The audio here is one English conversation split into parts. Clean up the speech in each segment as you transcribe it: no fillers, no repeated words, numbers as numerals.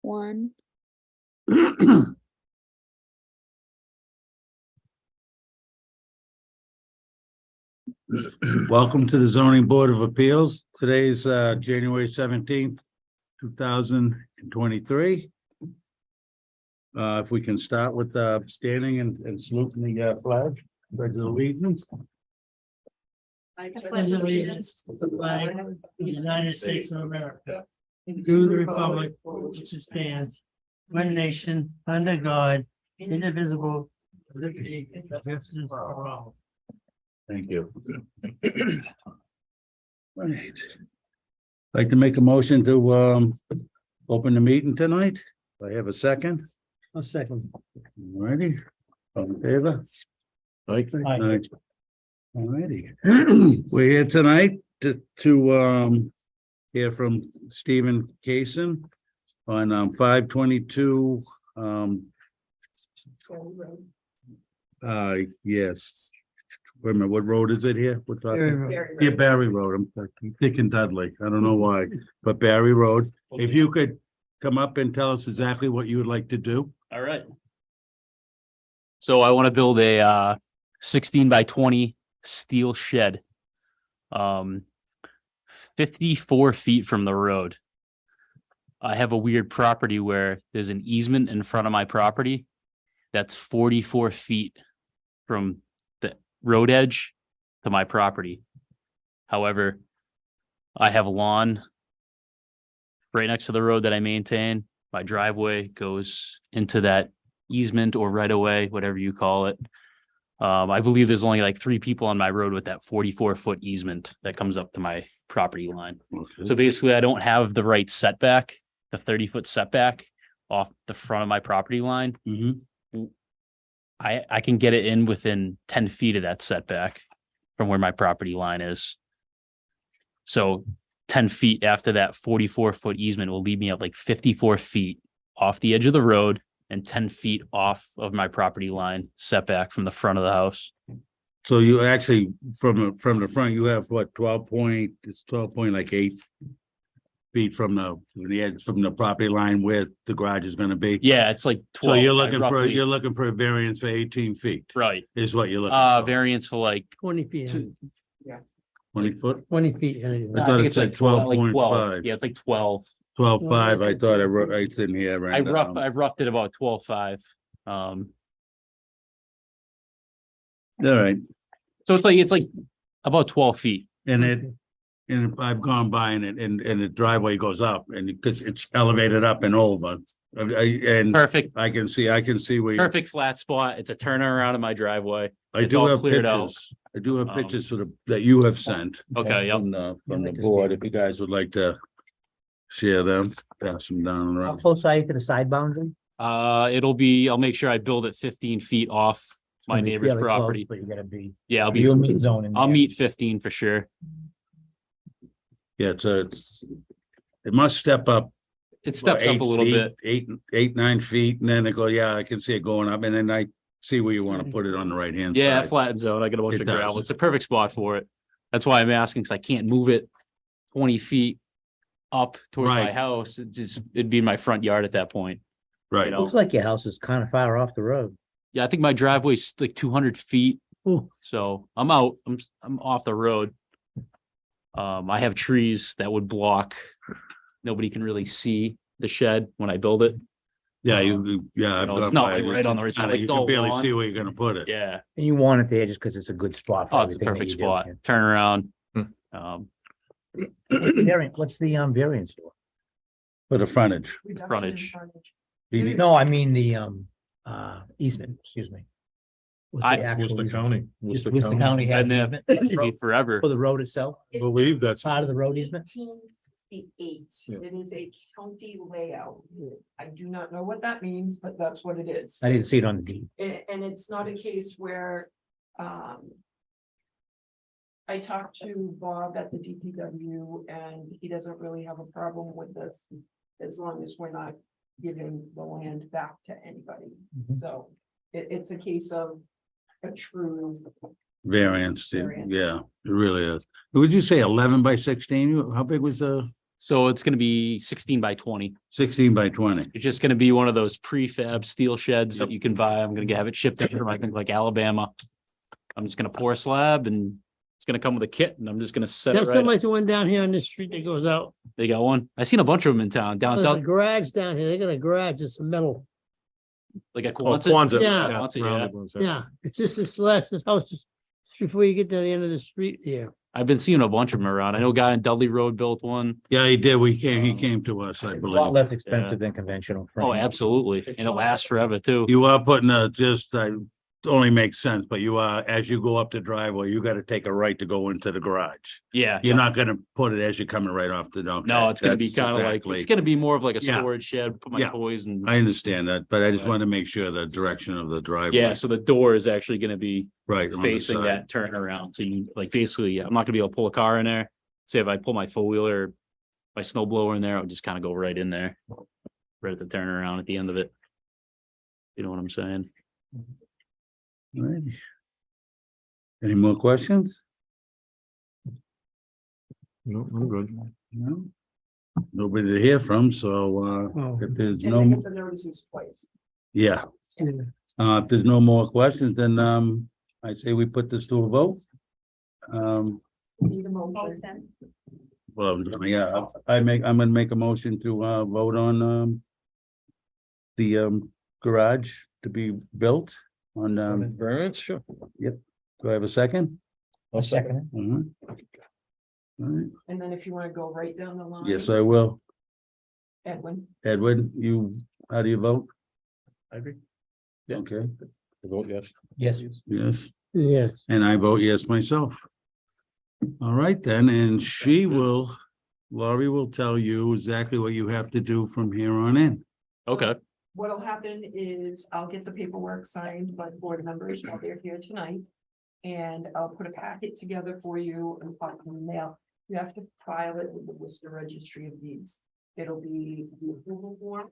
1. Welcome to the Zoning Board of Appeals. Today's January 17th, 2023. If we can start with standing and saluting the flag, pledge of allegiance. I pledge allegiance to the flag of the United States of America, and to the republic for which it stands, one nation, under God, indivisible, with liberty and justice for all. Thank you. Right. Like to make a motion to open the meeting tonight. Do I have a second? A second. Ready? All in favor? Like, Aye. all righty. We're here tonight to hear from Stephen Kaysen on 522 yes. Wait a minute, what road is it here? We're talking. Yeah, Barre Road. I'm thinking Dudley. I don't know why, but Barre Road. If you could come up and tell us exactly what you would like to do. All right. So I want to build a 16 by 20 steel shed. 54 feet from the road. I have a weird property where there's an easement in front of my property that's 44 feet from the road edge to my property. However, I have a lawn right next to the road that I maintain. My driveway goes into that easement or right of way, whatever you call it. I believe there's only like 3 people on my road with that 44-foot easement that comes up to my property line. Okay. So basically, I don't have the right setback, the 30-foot setback off the front of my property line. Mhm. I can get it in within 10 feet of that setback from where my property line is. So 10 feet after that 44-foot easement will leave me at like 54 feet off the edge of the road and 10 feet off of my property line setback from the front of the house. So you actually, from the front, you have what, 12.8 feet from the edge, from the property line where the garage is gonna be? Yeah, it's like 12. So you're I looking for a variance for 18 feet, right. is what you're looking for? Variance for like 20 feet. 20 foot? 20 feet. I I thought think it it's said like 12, like 12.5. 12. Yeah, it's like 12. 12.5, I thought it's in here right now. I roughed it about 12.5. All right, So it's like about 12 feet. and I've gone by and the driveway goes up and because it's elevated up and over. And Perfect, I can see where you. perfect flat spot. It's a turnaround in my driveway. I It's do all have cleared out. pictures. I do have pictures that you have sent Okay, yep. from the board. If you guys would like to share them, pass them down How around. close are you to the side boundary? I'll make sure I build it 15 feet off my neighbor's Fairly close, property. But you gotta be. Yeah, You'll meet zoning. I'll there. meet 15 for sure. Yeah, it must step up. It steps up 8 a little feet, bit. 9 feet, and then it go, yeah, I can see it going up, and then I see where you want to put it on the right hand Yeah, side. flattens out. I got a bunch It of gravel. does. It's a perfect spot for it. That's why I'm asking, because I can't move it 20 feet up towards my Right. house. It'd be in my front yard at that point. Right. you know. Looks like your house is kind of far off the road. Yeah, I think my driveway's like 200 feet. Ooh. So I'm out. I'm off the road. I have trees that would block. Nobody can really see the shed when I build it. Yeah, I've You know, it's gone not by like it. right on the It's right- kinda- it's You all can barely lawn. see where you're gonna put it. Yeah. And you want it there just because it's a good spot. for Oh, it's a everything that perfect you do. spot. Yeah. Turn around. What's the variance for? For the frontage. Frontage. No, I mean the easement, excuse me. What's the I- actual Worcester easement? County. Just Worcester County has And the then easement be forever. for the road itself, I believe that's, part of the road easement? 1968. Yeah. It is a county layout. I do not know what that means, but that's what it is. I didn't see it on the deed. And it's not a case where, I talked to Bob at the DPW and he doesn't really have a problem with this as long as we're not giving the land back to anybody. Mhm. So it's a case of a true, Variance, Variance. yeah, it really is. Would you say 11 by 16? How big was the So it's gonna be 16 by 20. 16 by 20. It's just gonna be one of those prefab steel sheds that you can buy. I'm gonna have it shipped in from, I think, like Alabama. I'm just gonna pour a slab and it's gonna come with a kit and I'm just gonna set it That's right. not like the one down here on this street that goes out. They got one. I seen a bunch of them in town, down, There's a down, garage down here. They got a garage. It's a metal. like a Oh, Quonset. Kwanzaa. Yeah. Quonset, yeah. rounded ones, Yeah, it's just this house is before you get to the end of the street here. I've been seeing a bunch of them around. I know a guy in Dudley Road built one. Yeah, he did. He came to us, I A lot believe. less expensive than conventional. Oh, frame. absolutely. And it lasts forever too. You are putting only makes sense, but you are, as you go up the driveway, you gotta take a right to go into the garage. Yeah. You're not gonna put it as you're coming right off the dock. No, it's gonna be That's kind of like, exactly- it's gonna be more of like a Yeah. storage shed, put my Yeah. toys and. I understand that, but I just Right. want to make sure the direction of the driveway. Yeah, so the door is actually gonna be Right. on the facing side. that turnaround. So you like basically, I'm not gonna be able to pull a car in there. Say if I pull my four wheeler, my snow blower in there, I'll just kind of go right in there. Right at the turnaround at the end of it. You know what I'm saying? Right. Any more questions? No, I'm good. No? Nobody to hear from, so Oh. if there's And they no, get the notices twice. yeah, if there's no more questions, then I say we put this to a vote. Need a motion. Well, yeah, I'm gonna make a motion to vote on the garage to be built on Variance, sure. do I have a second? I'll second it. Mhm. All right, And then if you want to go right down the line. yes, I will. Edwin, Edward, how do you vote? I agree. Okay, Vote yes. Yes. yes, Yes. and I vote yes myself. All right then, and Laurie will tell you exactly what you have to do from here on in. Okay, what'll happen is I'll get the paperwork signed by the board members while they're here tonight. And I'll put a packet together for you and pop it in the mail. You have to file it with the Worcester Registry of Deeds. It'll be the approval form.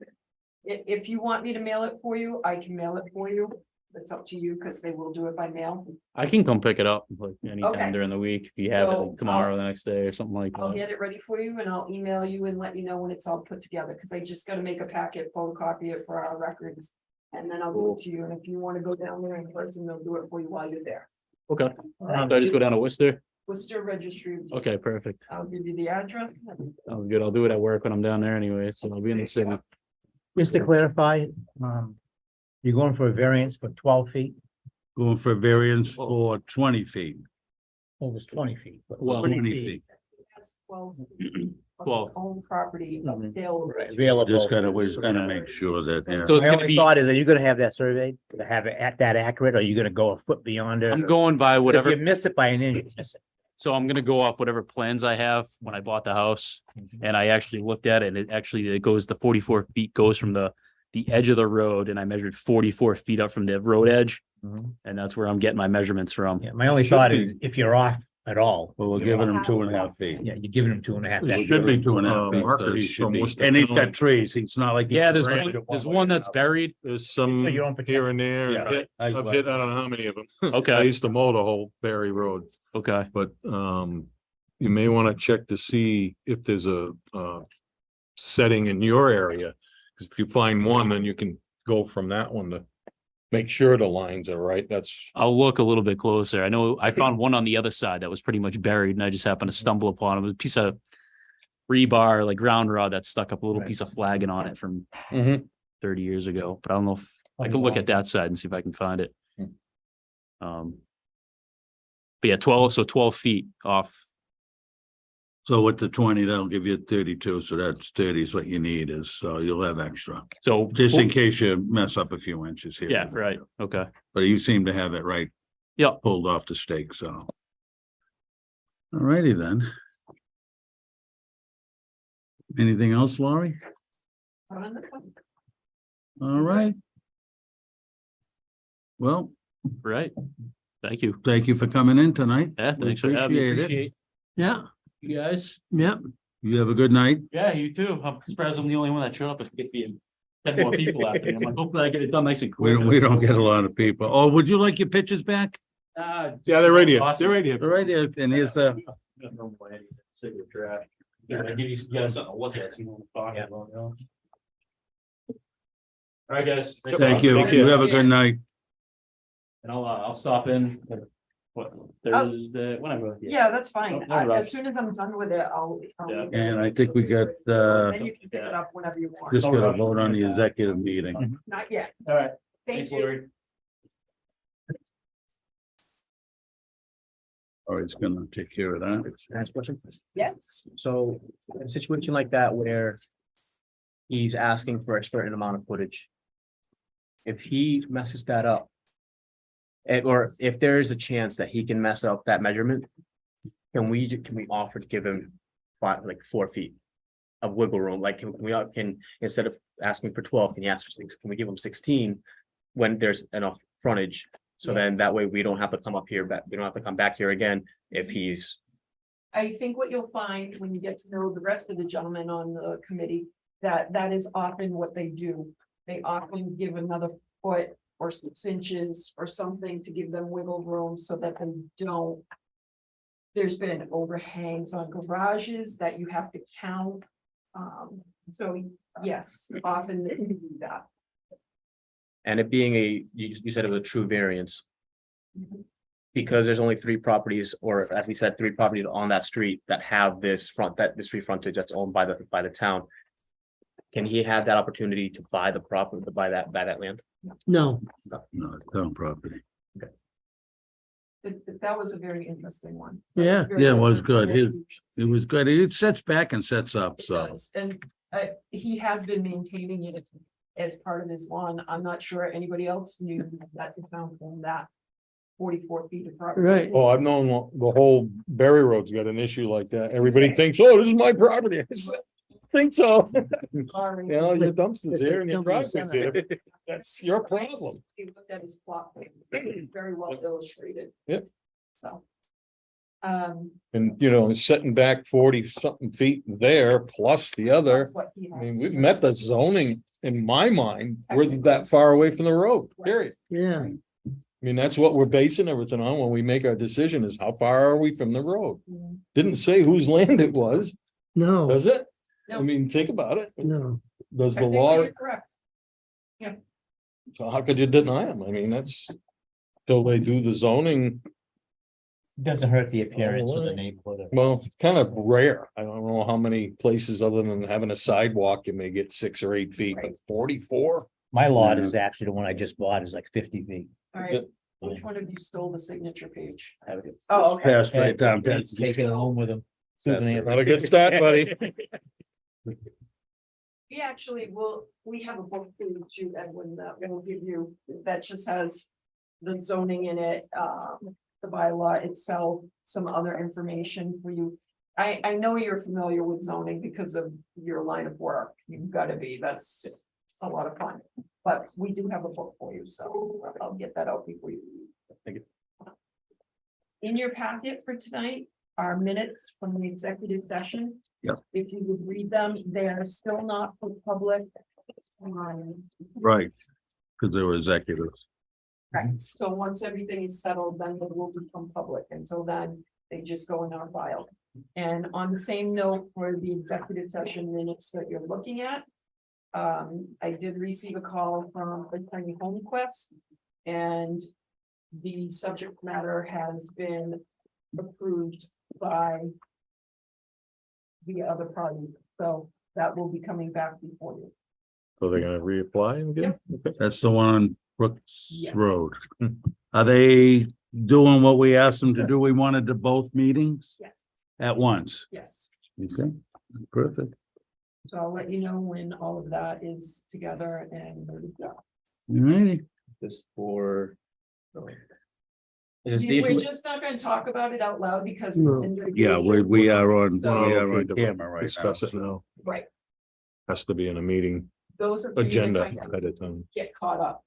If you want me to mail it for you, I can mail it for you. It's up to you because they will do it by mail. I can come pick it up like anytime Okay. during the week. If you have it So, like tomorrow, the next day or something like I'll that. get it ready for you and I'll email you and let you know when it's all put together, because I just gotta make a packet, photocopy it for our records. And then I'll give it to you, and if you wanna go down there in person, they'll do it for you while you're there. Okay, so I just go down to Worcester. Worcester Registry of Deeds. Okay, perfect. I'll give you the address. Sounds good. I'll do it at work when I'm down there anyway, so I'll be in the city. Just to clarify, you're going for a variance for 12 feet, Going for variance for 20 feet. over 20 feet. but Well, 20 feet. feet. Has 12 of 12. his own property Mhm. available. Available. Just gotta make sure that, yeah. So it's My gonna only be, thought is, are you gonna have that surveyed to have it at that accurate, or are you gonna go a foot beyond it? I'm going by If whatever, you miss it by an inch, you miss it. so I'm gonna go off whatever plans I have when I bought the house. And I actually looked at it and it goes, the 44 feet goes from the edge of the road and I measured 44 feet up from the road edge. Mhm. And that's where I'm getting my measurements from. Yeah, my only thought is, if you're off at all, Well, we're giving him 2.5 feet. yeah, you're giving them 2.5. It That's- should be 2.5 feet, so markers he should from be, Worcester and he's County. got trees, it's not like. he Yeah, can there's branch one, it there's way one or that's another. buried. There's some So you don't protect- here and there. Yeah. I've hit, I don't know how many of them. I Okay, used to mow the whole Barre Road, okay, but you may want to check to see if there's a setting in your area. Because if you find one, then you can go from that one to make sure the lines are right. That's, I'll look a little bit closer. I know I found one on the other side that was pretty much buried and I just happened to stumble upon it. It was a piece of rebar, like ground rod that stuck up a little Right. piece of flagging on it from Mhm. 30 years ago, but I don't know if I can look at that side and see if I can find it. But yeah, 12 feet off. So with the 20, that'll give you 32, so that's 30 is what you need is, so you'll have extra. So Just in case you mess up a few inches here. yeah, right. Okay. But you seem to have it right. Yeah. Pulled off the stake, so. Alrighty then. Anything else, Laurie? All right. Well, Right. Thank you. thank you for coming in tonight. Yeah, We thanks for having me. appreciate it. Appreciate Yeah, you guys. yeah. You have a good night. Yeah, you too. I'm surprised I'm the only one that showed up. It's gonna be 10 more people after me. I'm like, hopefully I get it done nice and quick. We don't get a lot of people. Oh, would you like your pictures back? yeah, they're right here. Awesome. They're right here. All right, and here's No way. Sick of trash. Yeah, give you guys something to look at. So you know what I'm talking about, you know? All right, guys. Thank you. Thank you. You have a good night. And I'll stop in, what, Thursday, whenever. Yeah, that's fine. No rush. As soon as I'm done with it, I'll. Yeah. And I think we got, Then you can pick it up whenever you want. just gotta vote on the executive meeting. Not yet. All right. Thank Thanks, you. Lori. All right, it's gonna take care of that. Next question. Yes. So in a situation like that where he's asking for a certain amount of footage. If he messes that up. Or if there is a chance that he can mess up that measurement. Can we offer to give him 4 feet of wiggle room? Like, can instead of asking for 12, can you ask for 6? Can we give him 16? When there's enough frontage, so then Yes. that way we don't have to come up here, but we don't have to come back here again if he's. I think what you'll find when you get to know the rest of the gentlemen on the committee, that is often what they do. They often give another foot or 6 inches or something to give them wiggle room so that they don't. There's been overhangs on garages that you have to count. So yes, often they do that. And it being you said it was a true variance. Mhm. Because there's only 3 properties, or as he said, 3 properties on that street that have the street frontage that's owned by the town. Can he have that opportunity to buy the property, to buy that land? No, No, it's town property. That was a very interesting one. Yeah. Yeah, it was good. Very It was good. It sets back and sets up, It so. does, and he has been maintaining it as part of his lawn. I'm not sure anybody else knew that the town owned that 44 feet of property. right. Oh, I've known the whole Barre Road's got an issue like that. Everybody thinks, oh, this is my property. I said, Think so. Sorry. You know, your dumpster's It's here like and your Templeton driveway's Center. here. That's your problem. He looked at his plot, plan. It's very well illustrated. Yep. So. And, you know, setting back 40 something feet there plus the other. That's what he I mean, has. we've met the zoning in my mind. We're that far away from the road, period. Yeah, I mean, that's what we're basing everything on when we make our decision is how far are we from the road? Mhm. Didn't say whose land it was, no, does it? I No. mean, think about it. no. Does I the think law, you're correct. so how could you deny them? I mean, that's till they do the zoning. Doesn't hurt the appearance of the Alright. neighborhood. Well, it's kind of rare. I don't know how many places other than having a sidewalk, you may get 6 or 8 feet, but 44? My lot Yeah. is actually the one I just bought is like 50 feet. All right, which one of you stole the signature page? Have it. Oh, okay. Pass right down. Take it home with him. Not a good start, buddy. We actually we have a book for you too, Edwin, that we'll give you, that just has the zoning in it, the bylaw itself, some other information for you. I know you're familiar with zoning because of your line of work. You've got to be, that's a lot of fun. But we do have a book for you, so I'll get that out before you leave. Thank you. In your packet for tonight are minutes from the executive session. Yep. If you would read them, they're still not for public. Right, because they were executives. Right, so once everything is settled, then they will become public, until then, they just go in our file. And on the same note, for the executive session minutes that you're looking at. I did receive a call from Attorney Homequest. And the subject matter has been approved by the other party, so that will be coming back before you. So they're gonna reapply again? Okay. That's the one on Brooks Yes. Road. Are they doing what we asked them to do? We wanted to both meetings Yes, at once. yes. Okay, perfect. So I'll let you know when all of that is together and ready to go. All righty. This for. Is this the We're issue? just not gonna talk about it out loud because it's No. in. Yeah, we are on, So- we are on camera right now. Discuss it now. Right, Has to be in a meeting those are. for you to agenda kind of at a time. Get caught up.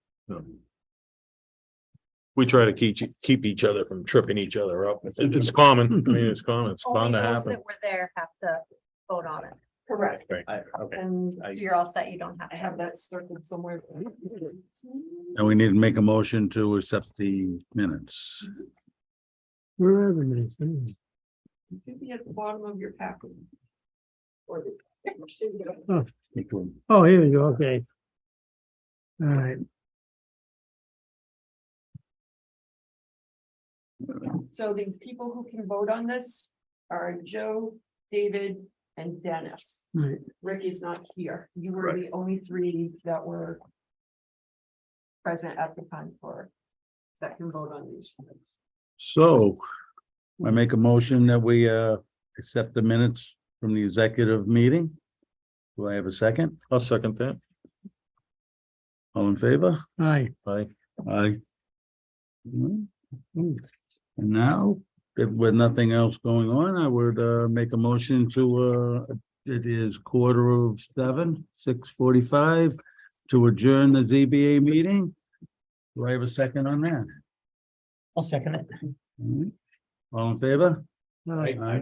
We try to keep each other from tripping each other up. It's common. I mean, it's common. It's bound Only to those happen. that were there have to vote on it. Correct. Okay. And So you're all set, you don't have I to. have that circled somewhere. And we need to make a motion to accept the minutes. Where are the minutes? It should be at the bottom of your packet. Or the- Oh, here we go, okay. All right, So the people who can vote on this are Joe, David, and Dennis. right. Rick is not here. You were the only three that were present at the time for that can vote on these things. So I make a motion that we accept the minutes from the executive meeting. Do I have a second? I'll second that. All in favor? Aye. Aye. Aye. And now, if with nothing else going on, I would make a motion to it is 6:45, 6:45 to adjourn the ZBA meeting. Do I have a second on that? I'll second it. All in favor? Aye. Aye.